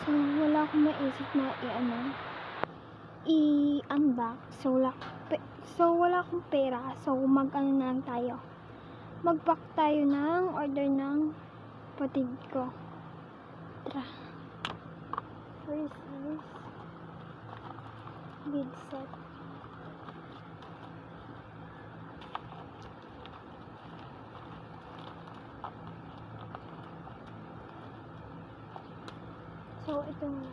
So, wala akong maisip na i-unbox. So, wala akong pera. So, mag-ano na lang tayo. Mag-pack tayo ng order ng patid ko. Tara. First is bead set. So, ito na.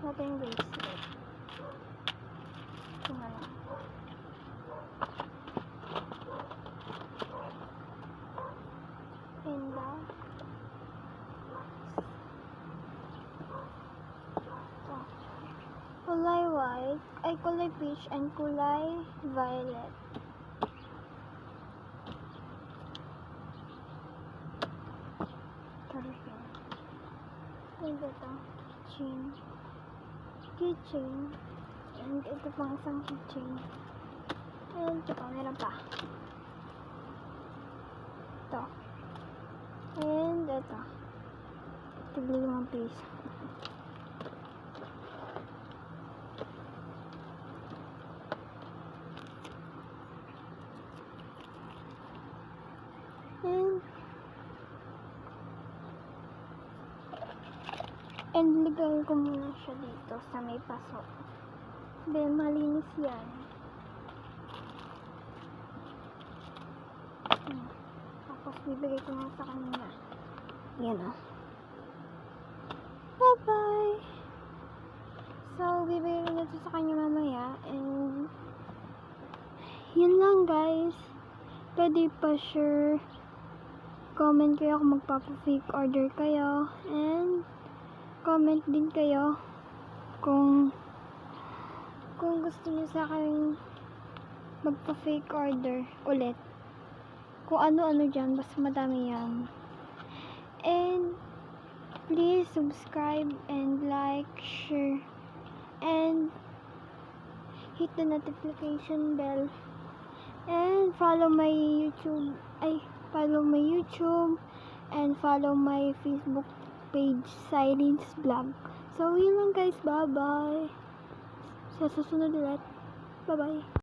Ito yung bracelet. Ito na lang. And kulay white, ay kulay peach and kulay violet. And ito, keychain, and ito pang isang keychain, and ito pa, meron pa ito, and ito tig-5 piso. And ligay ko muna siya dito sa may paso. Then, malinis yan. Tapos, bibigay ko na sa kanina. Yan o. Bye-bye! So, bibigay ko na ito sa kanya mamaya. And, yun lang guys. Pwede pa share. Comment kayo kung magpapa-fake order kayo. And, comment din kayo kung gusto niyo sa akin magpa-fake order ulit. Kung ano-ano dyan, basta madami yan. And please subscribe and like, share, and hit the notification bell. And follow my YouTube and follow my Facebook page, Silence Vlog. So, yun lang guys. Bye-bye. Sa susunod ulit. Bye-bye.